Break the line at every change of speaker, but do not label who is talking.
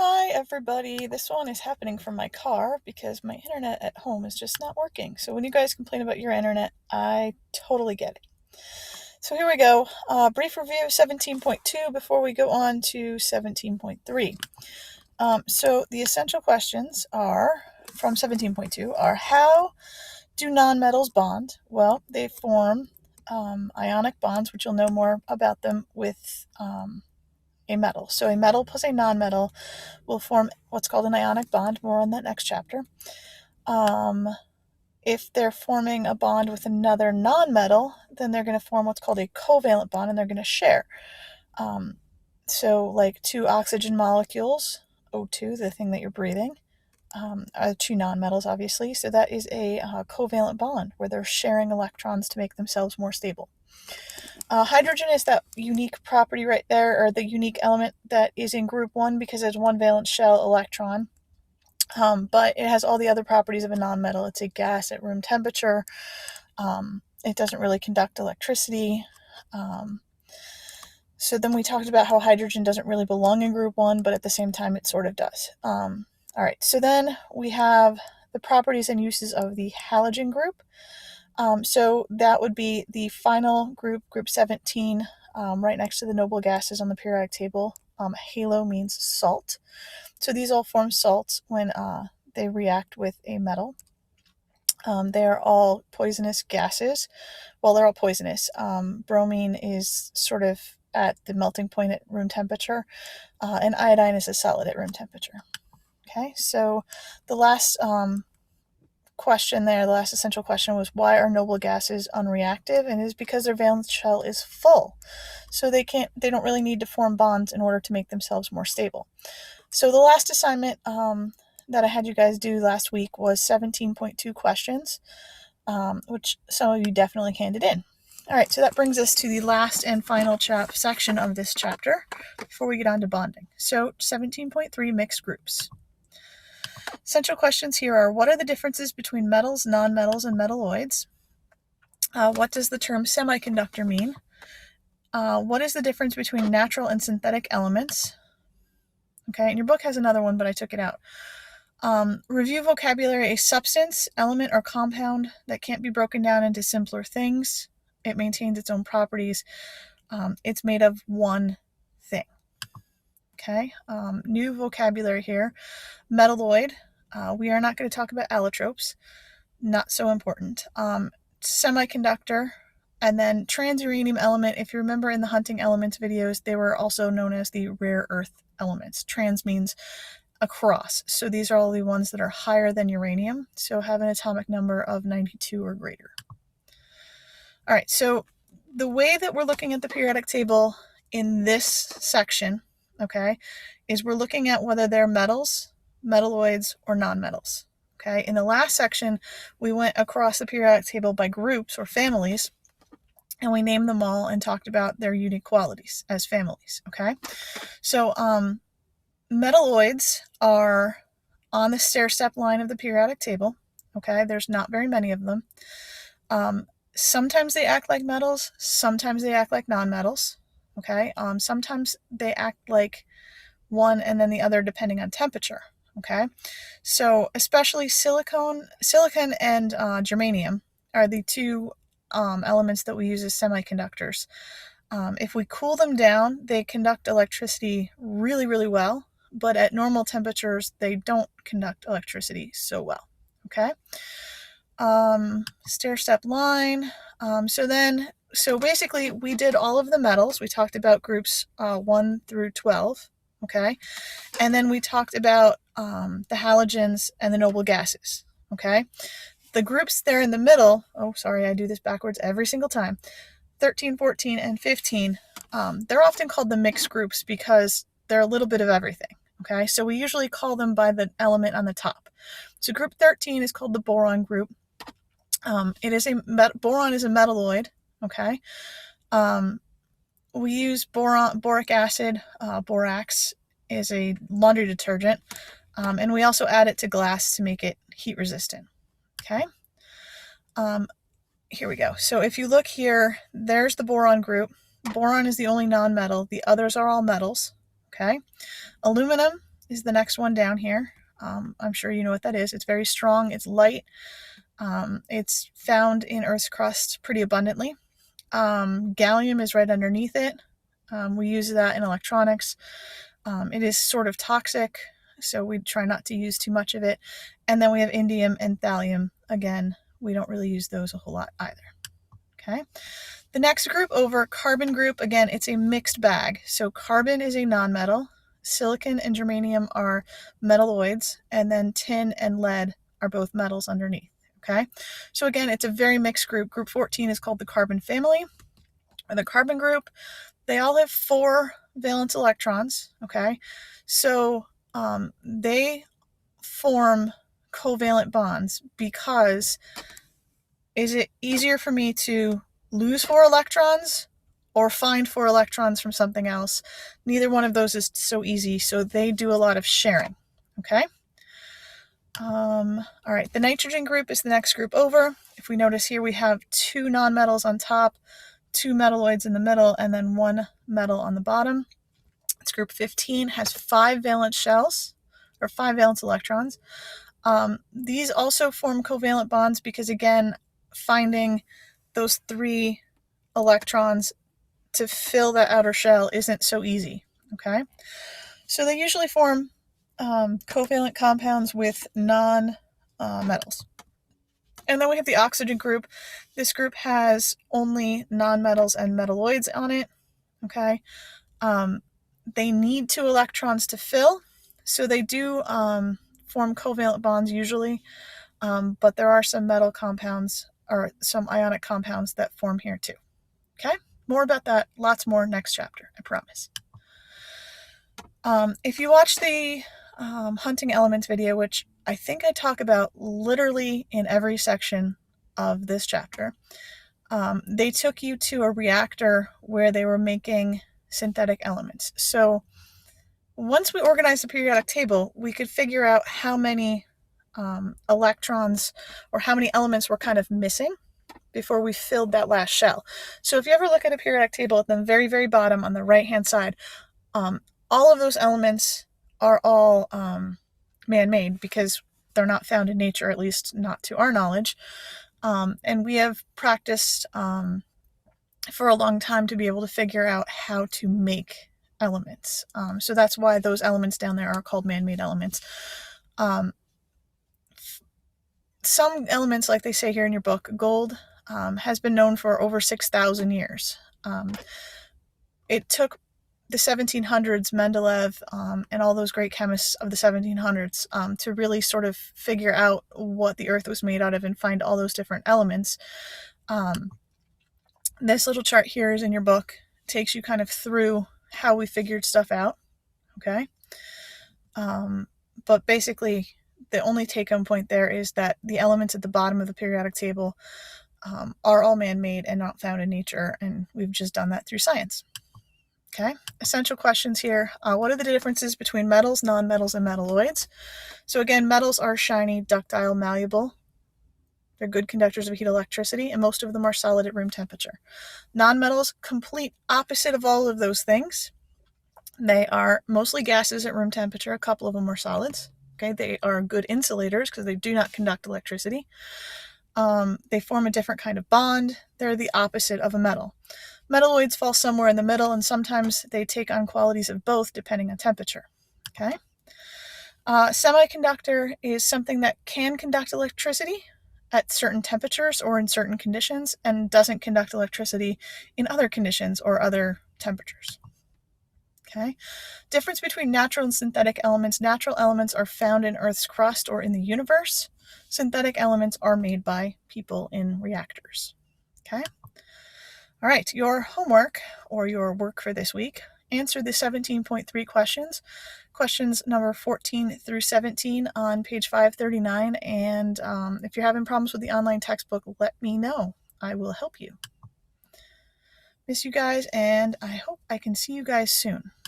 Hi everybody, this one is happening from my car because my internet at home is just not working. So when you guys complain about your internet, I totally get it. So here we go. Brief review of 17.2 before we go on to 17.3. So the essential questions are from 17.2 are: how do nonmetals bond? Well, they form ionic bonds, which you'll know more about them with a metal. So a metal plus a nonmetal will form what's called an ionic bond. More on that next chapter. Um, if they're forming a bond with another nonmetal, then they're going to form what's called a covalent bond, and they're going to share. So like two oxygen molecules, O2, the thing that you're breathing, are two nonmetals, obviously. So that is a covalent bond where they're sharing electrons to make themselves more stable. Hydrogen is that unique property right there, or the unique element that is in group 1 because it's one valence shell electron. But it has all the other properties of a nonmetal. It's a gas at room temperature. It doesn't really conduct electricity. So then we talked about how hydrogen doesn't really belong in group 1, but at the same time it sort of does. All right, so then we have the properties and uses of the halogen group. So that would be the final group, group 17, right next to the noble gases on the periodic table. Halo means salt. So these all form salts when they react with a metal. They are all poisonous gases. Well, they're all poisonous. Bromine is sort of at the melting point at room temperature, and iodine is a solid at room temperature. Okay, so the last question there, the last essential question was, why are noble gases unreactive? And it is because their valence shell is full. So they don't really need to form bonds in order to make themselves more stable. So the last assignment that I had you guys do last week was 17.2 questions, which some of you definitely handed in. All right, so that brings us to the last and final section of this chapter before we get on to bonding. So 17.3, mixed groups. Essential questions here are: what are the differences between metals, nonmetals, and metalloids? What does the term semiconductor mean? What is the difference between natural and synthetic elements? Okay, and your book has another one, but I took it out. Review vocabulary: a substance, element, or compound that can't be broken down into simpler things. It maintains its own properties. It's made of one thing. Okay, new vocabulary here. Metalloid. We are not going to talk about allotropes. Not so important. Semiconductor. And then transuranium element. If you remember in the hunting elements videos, they were also known as the rare earth elements. Trans means across. So these are all the ones that are higher than uranium, so have an atomic number of 92 or greater. All right, so the way that we're looking at the periodic table in this section, okay, is we're looking at whether they're metals, metalloids, or nonmetals. Okay, in the last section, we went across the periodic table by groups or families, and we named them all and talked about their unique qualities as families. Okay, so metalloids are on the stair-step line of the periodic table. Okay, there's not very many of them. Sometimes they act like metals, sometimes they act like nonmetals. Okay, sometimes they act like one and then the other depending on temperature. Okay, so especially silicon and germanium are the two elements that we use as semiconductors. If we cool them down, they conduct electricity really, really well, but at normal temperatures, they don't conduct electricity so well. Okay, stair-step line. So basically, we did all of the metals. We talked about groups 1 through 12. Okay, and then we talked about the halogens and the noble gases. Okay, the groups there in the middle, oh, sorry, I do this backwards every single time, 13, 14, and 15, they're often called the mixed groups because they're a little bit of everything. Okay, so we usually call them by the element on the top. So group 13 is called the boron group. Boron is a metalloid. Okay, we use boric acid. Borax is a laundry detergent, and we also add it to glass to make it heat resistant. Okay, here we go. So if you look here, there's the boron group. Boron is the only nonmetal. The others are all metals. Okay, aluminum is the next one down here. I'm sure you know what that is. It's very strong, it's light, it's found in Earth's crust pretty abundantly. Gallium is right underneath it. We use that in electronics. It is sort of toxic, so we try not to use too much of it. And then we have indium and thallium. Again, we don't really use those a whole lot either. Okay. The next group over, carbon group, again, it's a mixed bag. So carbon is a nonmetal, silicon and germanium are metalloids, and then tin and lead are both metals underneath. Okay, so again, it's a very mixed group. Group 14 is called the carbon family, or the carbon group. They all have 4 valence electrons. Okay, so they form covalent bonds because is it easier for me to lose 4 electrons or find 4 electrons from something else? Neither one of those is so easy, so they do a lot of sharing. Okay. All right, the nitrogen group is the next group over. If we notice here, we have 2 nonmetals on top, 2 metalloids in the middle, and then 1 metal on the bottom. It's group 15, has 5 valence shells, or 5 valence electrons. These also form covalent bonds because, again, finding those 3 electrons to fill that outer shell isn't so easy. Okay, so they usually form covalent compounds with non-metals. And then we have the oxygen group. This group has only nonmetals and metalloids on it. Okay, they need 2 electrons to fill, so they do form covalent bonds usually, but there are some metal compounds or some ionic compounds that form here too. Okay, more about that, lots more next chapter, I promise. If you watch the hunting elements video, which I think I talk about literally in every section of this chapter, they took you to a reactor where they were making synthetic elements. So once we organized the periodic table, we could figure out how many electrons or how many elements were kind of missing before we filled that last shell. So if you ever look at a periodic table at the very, very bottom on the right-hand side, all of those elements are all man-made because they're not found in nature, at least not to our knowledge. And we have practiced for a long time to be able to figure out how to make elements. So that's why those elements down there are called man-made elements. Some elements, like they say here in your book, gold has been known for over 6,000 years. It took the 1700s, Mendeleev, and all those great chemists of the 1700s to really sort of figure out what the Earth was made out of and find all those different elements. This little chart here is in your book, takes you kind of through how we figured stuff out, okay? But basically, the only take-home point there is that the elements at the bottom of the periodic table are all man-made and not found in nature, and we've just done that through science. Okay, essential questions here. What are the differences between metals, nonmetals, and metalloids? So again, metals are shiny, ductile, malleable. They're good conductors of heat electricity, and most of them are solid at room temperature. Nonmetals, complete opposite of all of those things. They are mostly gases at room temperature. A couple of them are solids. Okay, they are good insulators because they do not conduct electricity. They form a different kind of bond. They're the opposite of a metal. Metalloids fall somewhere in the middle, and sometimes they take on qualities of both depending on temperature. Okay. Semiconductor is something that can conduct electricity at certain temperatures or in certain conditions and doesn't conduct electricity in other conditions or other temperatures. Okay. Difference between natural and synthetic elements. Natural elements are found in Earth's crust or in the universe. Synthetic elements are made by people in reactors. Okay. All right, your homework or your work for this week, answer the 17.3 questions, questions number 14 through 17 on page 539. And if you're having problems with the online textbook, let me know. I will help you. Miss you guys, and I hope I can see you guys soon.